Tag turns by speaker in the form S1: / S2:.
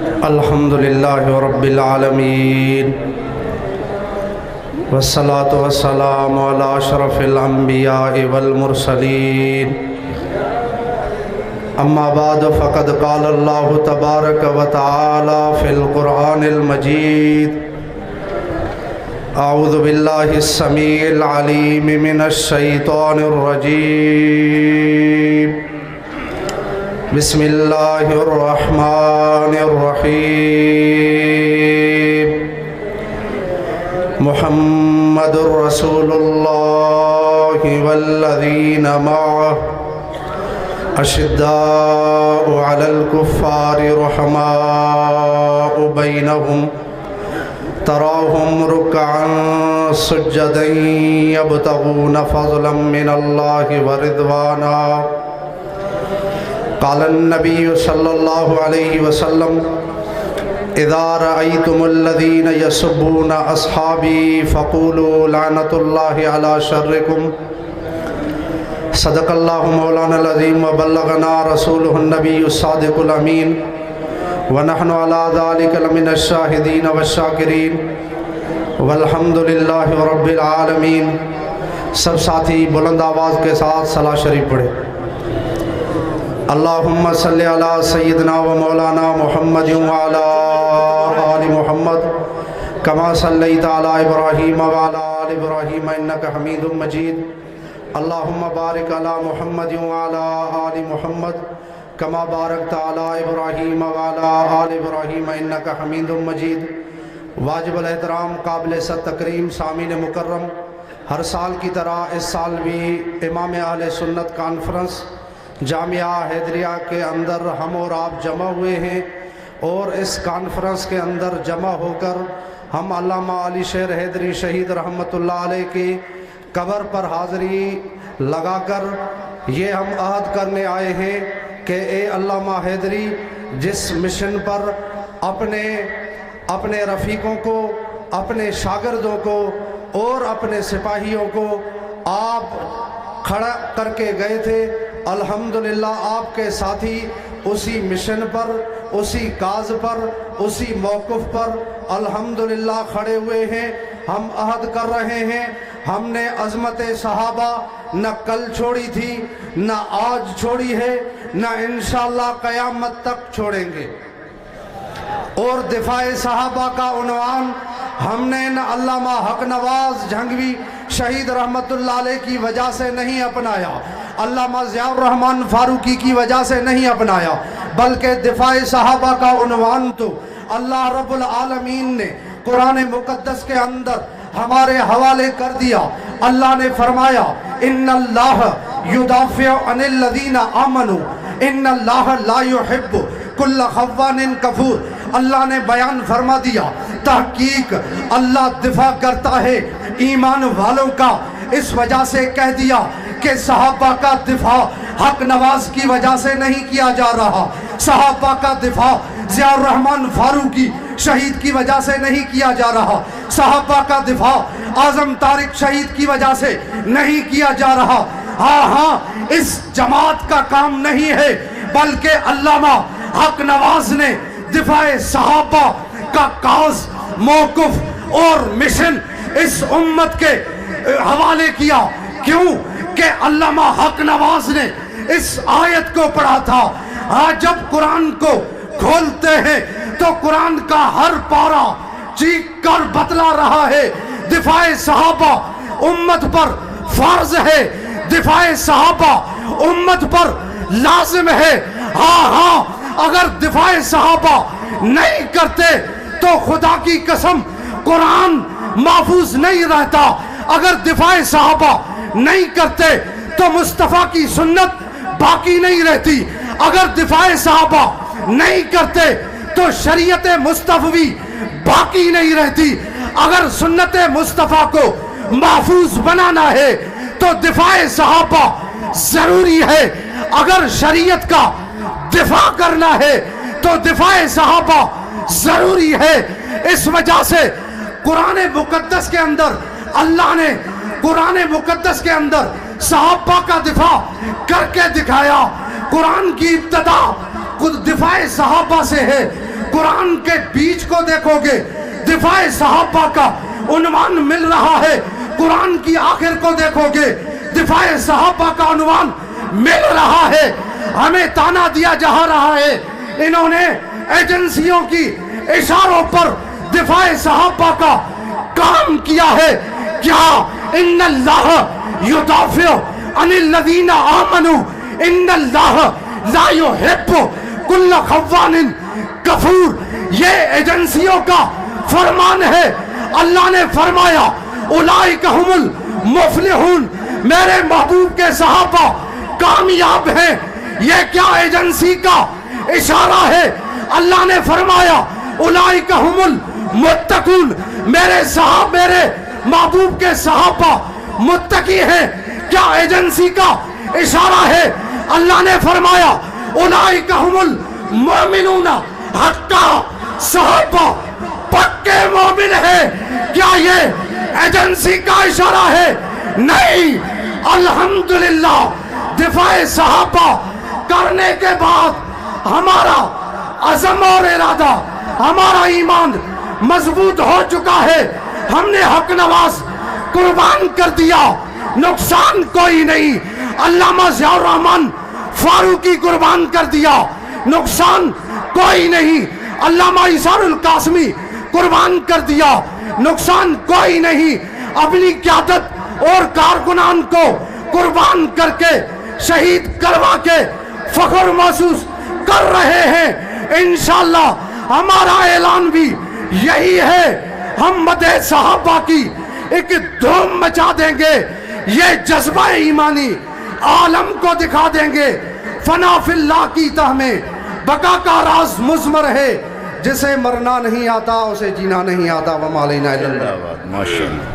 S1: الحمد للہ رب العالمین والصلاة والسلام علی اشرف الانبیاء والمرسلین اما بعد فقد قال اللہ تبارک و تعالی فی القرآن المجید اعوذ باللہ السمیع العلیم من الشیطان الرجیم بسم اللہ الرحمن الرحیم محمد رسول اللہ والذین معہ اشداء علی الکفار رحماء بینہم تراہم رکعا سجدا یبتغون فضلا من اللہ ورضوانا قال النبی صلی اللہ علیہ وسلم اذا رأیتم الذین یسبون اصحابی فقولوا لعنت اللہ علی شرکم صدق اللہ مولانا العظیم وبلغنا رسولہ النبی الصادق الامین ونحن علی ذلک لمن الشاہدین والشاکرین والحمد للہ رب العالمین۔ سب ساتھی بلند آواز کے ساتھ صلاۃ شریف پڑھیں۔ اللہم صلی علی سیدنا و مولانا محمد وعلی آل محمد کما صلیت علی ابراہیم وعلی آل ابراہیم انکا حمید مجید۔ اللہم بارک علی محمد وعلی آل محمد کما بارکت علی ابراہیم وعلی آل ابراہیم انکا حمید مجید۔ واجب الاحترام قابل ست تکریم سامعین مکرم، ہر سال کی طرح اس سال بھی امام اہل سنت کانفرنس جامعہ حیدریہ کے اندر ہم اور آپ جمع ہوئے ہیں، اور اس کانفرنس کے اندر جمع ہو کر ہم علامہ علی شیر حیدری شہید رحمۃ اللہ علیہ کی قبر پر حاضری لگا کر یہ ہم عہد کرنے آئے ہیں کہ اے علامہ حیدری، جس مشن پر اپنے رفیقوں کو، اپنے شاگردوں کو اور اپنے سپاہیوں کو آپ کھڑا کر کے گئے تھے، الحمدللہ آپ کے ساتھی اسی مشن پر، اسی کاز پر، اسی موقف پر الحمدللہ کھڑے ہوئے ہیں۔ ہم عہد کر رہے ہیں، ہم نے عظمت صحابہ نہ کل چھوڑی تھی، نہ آج چھوڑی ہے، نہ انشاءاللہ قیامت تک چھوڑیں گے۔ اور دفاع صحابہ کا عنوان ہم نے نہ علامہ حق نواز جھنگوی شہید رحمت اللہ علیہ کی وجہ سے نہیں اپنایا، علامہ ضیاء الرحمن فاروقی کی وجہ سے نہیں اپنایا، بلکہ دفاع صحابہ کا عنوان تو اللہ رب العالمین نے قرآن مقدس کے اندر ہمارے حوالے کر دیا۔ اللہ نے فرمایا ان اللہ یدافع عن الذین آمنوا ان اللہ لا يحب کل خوان کفور۔ اللہ نے بیان فرما دیا، تحقیق اللہ دفاع کرتا ہے ایمان والوں کا، اس وجہ سے کہہ دیا کہ صحابہ کا دفاع حق نواز کی وجہ سے نہیں کیا جا رہا، صحابہ کا دفاع ضیاء الرحمن فاروقی شہید کی وجہ سے نہیں کیا جا رہا، صحابہ کا دفاع اعظم طارق شہید کی وجہ سے نہیں کیا جا رہا۔ ہاں اس جماعت کا کام نہیں ہے، بلکہ علامہ حق نواز نے دفاع صحابہ کا کاز، موقف اور مشن اس امت کے حوالے کیا۔ کیوں کہ علامہ حق نواز نے اس آیت کو پڑھا تھا۔ جب قرآن کو کھولتے ہیں تو قرآن کا ہر پارہ چیخ کر بتلا رہا ہے دفاع صحابہ امت پر فرض ہے، دفاع صحابہ امت پر لازم ہے۔ ہاں اگر دفاع صحابہ نہیں کرتے تو خدا کی قسم قرآن محفوظ نہیں رہتا، اگر دفاع صحابہ نہیں کرتے تو مصطفیٰ کی سنت باقی نہیں رہتی، اگر دفاع صحابہ نہیں کرتے تو شریعت مصطفی باقی نہیں رہتی۔ اگر سنت مصطفیٰ کو محفوظ بنانا ہے تو دفاع صحابہ ضروری ہے، اگر شریعت کا دفاع کرنا ہے تو دفاع صحابہ ضروری ہے۔ اس وجہ سے قرآن مقدس کے اندر اللہ نے قرآن مقدس کے اندر صحابہ کا دفاع کر کے دکھایا۔ قرآن کی ابتدا خود دفاع صحابہ سے ہے، قرآن کے بیچ کو دیکھو گے دفاع صحابہ کا عنوان مل رہا ہے، قرآن کی آخر کو دیکھو گے دفاع صحابہ کا عنوان مل رہا ہے۔ ہمیں تانا دیا جا رہا ہے، انہوں نے ایجنسیوں کی اشاروں پر دفاع صحابہ کا کام کیا ہے۔ کیا ان اللہ یدافع عن الذین آمنوا ان اللہ لا یحب کل خوان کفور، یہ ایجنسیوں کا فرمان ہے۔ اللہ نے فرمایا اولئک هم المفلحون، میرے محبوب کے صحابہ کامیاب ہیں۔ یہ کیا ایجنسی کا اشارہ ہے؟ اللہ نے فرمایا اولئک هم المتقون، میرے محبوب کے صحابہ متقی ہیں۔ کیا ایجنسی کا اشارہ ہے؟ اللہ نے فرمایا اولئک هم المؤمنون حقا، صحابہ پکے مومن ہیں۔ کیا یہ ایجنسی کا اشارہ ہے؟ نہیں۔ الحمدللہ دفاع صحابہ کرنے کے بعد ہمارا عزم اور ارادہ، ہمارا ایمان مضبوط ہو چکا ہے۔ ہم نے حق نواز قربان کر دیا، نقصان کوئی نہیں۔ علامہ ضیاء الرحمن فاروقی قربان کر دیا، نقصان کوئی نہیں۔ علامہ ایثار القاسمی قربان کر دیا، نقصان کوئی نہیں۔ اپنی قیادت اور کارکنان کو قربان کر کے شہید کروا کے فخر محسوس کر رہے ہیں۔ انشاءاللہ ہمارا اعلان بھی یہی ہے، ہم مدح صحابہ کی ایک دھوم مچا دیں گے، یہ جذبہ ایمانی عالم کو دکھا دیں گے۔ فنا فی اللہ کی تہ میں بقا کا راز مضمر ہے، جسے مرنا نہیں آتا اسے جینا نہیں آتا۔ وما علینا الا البلاغ۔
S2: ماشاءاللہ۔